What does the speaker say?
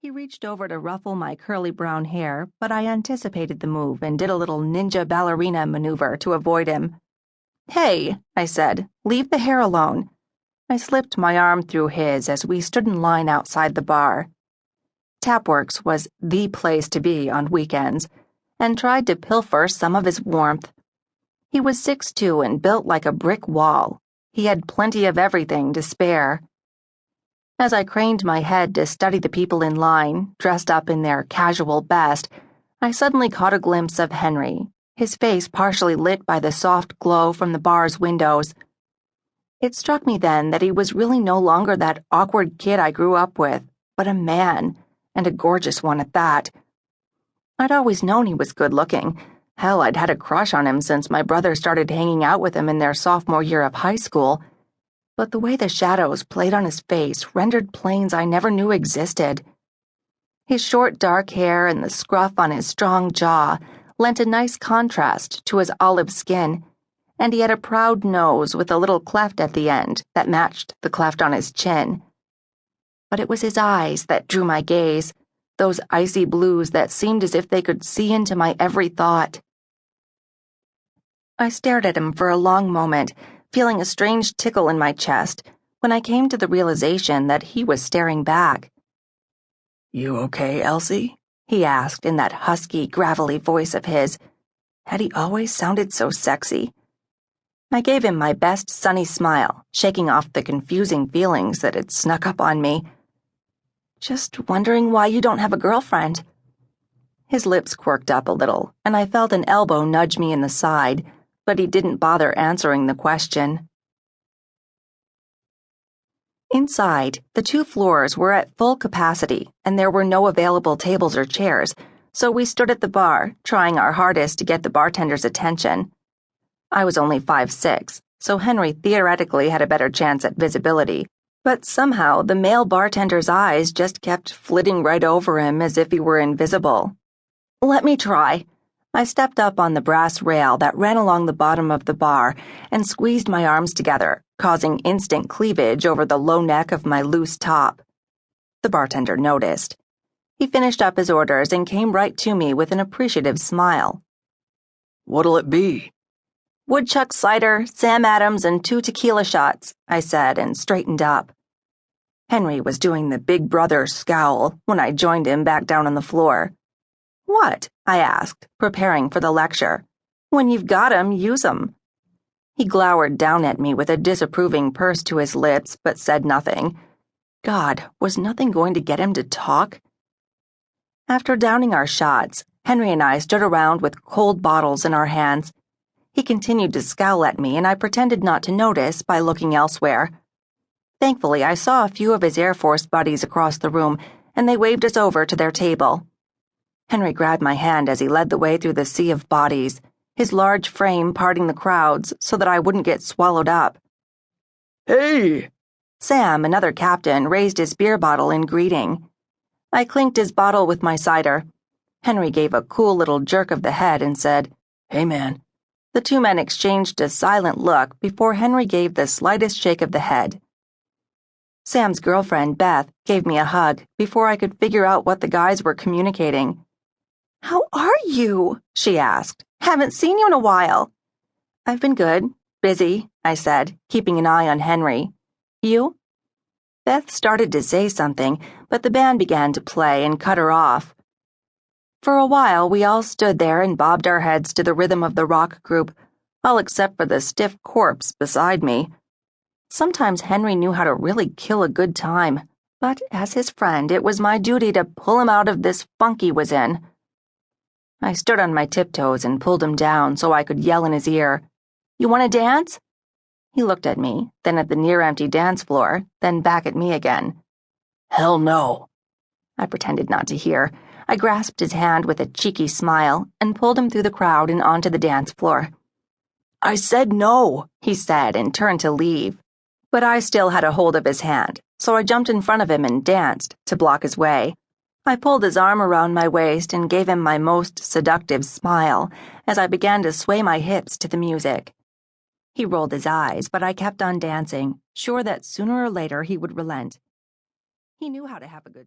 He reached over to ruffle my curly brown hair, but I anticipated the move and did a little ninja ballerina maneuver to avoid him. "Hey," I said, "leave the hair alone." I slipped my arm through his as we stood in line outside the bar. Tapworks was the place to be on weekends, and tried to pilfer some of his warmth. He was 6'2" and built like a brick wall. He had plenty of everything to spare. As I craned my head to study the people in line, dressed up in their casual best, I suddenly caught a glimpse of Henry, his face partially lit by the soft glow from the bar's windows. It struck me then that he was really no longer that awkward kid I grew up with, but a man, and a gorgeous one at that. I'd always known he was good-looking. Hell, I'd had a crush on him since my brother started hanging out with him in their sophomore year of high school. But the way the shadows played on his face rendered planes I never knew existed. His short dark hair and the scruff on his strong jaw lent a nice contrast to his olive skin, and he had a proud nose with a little cleft at the end that matched the cleft on his chin. But it was his eyes that drew my gaze, those icy blues that seemed as if they could see into my every thought. I stared at him for a long moment, feeling a strange tickle in my chest, when I came to the realization that he was staring back. "You okay, Elsie?" he asked in that husky, gravelly voice of his. Had he always sounded so sexy? I gave him my best sunny smile, shaking off the confusing feelings that had snuck up on me. "Just wondering why you don't have a girlfriend." His lips quirked up a little, and I felt an elbow nudge me in the side, but he didn't bother answering the question. Inside, the 2 floors were at full capacity, and there were no available tables or chairs, so we stood at the bar, trying our hardest to get the bartender's attention. I was only 5'6", so Henry theoretically had a better chance at visibility, but somehow the male bartender's eyes just kept flitting right over him as if he were invisible. "Let me try." I stepped up on the brass rail that ran along the bottom of the bar and squeezed my arms together, causing instant cleavage over the low neck of my loose top. The bartender noticed. He finished up his orders and came right to me with an appreciative smile. "What'll it be?" "Woodchuck cider, Sam Adams, and 2 tequila shots," I said and straightened up. Henry was doing the big brother scowl when I joined him back down on the floor. "What?" I asked, preparing for the lecture. "When you've got 'em, use 'em." He glowered down at me with a disapproving purse to his lips, but said nothing. God, was nothing going to get him to talk? After downing our shots, Henry and I stood around with cold bottles in our hands. He continued to scowl at me, and I pretended not to notice by looking elsewhere. Thankfully, I saw a few of his Air Force buddies across the room, and they waved us over to their table. Henry grabbed my hand as he led the way through the sea of bodies, his large frame parting the crowds so that I wouldn't get swallowed up. "Hey!" Sam, another captain, raised his beer bottle in greeting. I clinked his bottle with my cider. Henry gave a cool little jerk of the head and said, "Hey, man." The 2 men exchanged a silent look before Henry gave the slightest shake of the head. Sam's girlfriend, Beth, gave me a hug before I could figure out what the guys were communicating. "How are you?" she asked. "Haven't seen you in a while." "I've been good. Busy," I said, keeping an eye on Henry. "You?" Beth started to say something, but the band began to play and cut her off. For a while, we all stood there and bobbed our heads to the rhythm of the rock group, all except for the stiff corpse beside me. Sometimes Henry knew how to really kill a good time, but as his friend, it was my duty to pull him out of this funk he was in. I stood on my tiptoes and pulled him down so I could yell in his ear, "You want to dance?" He looked at me, then at the near-empty dance floor, then back at me again. "Hell no." I pretended not to hear. I grasped his hand with a cheeky smile and pulled him through the crowd and onto the dance floor. "I said no," he said and turned to leave. But I still had a hold of his hand, so I jumped in front of him and danced to block his way. I pulled his arm around my waist and gave him my most seductive smile as I began to sway my hips to the music. He rolled his eyes, but I kept on dancing, sure that sooner or later he would relent. He knew how to have a good time.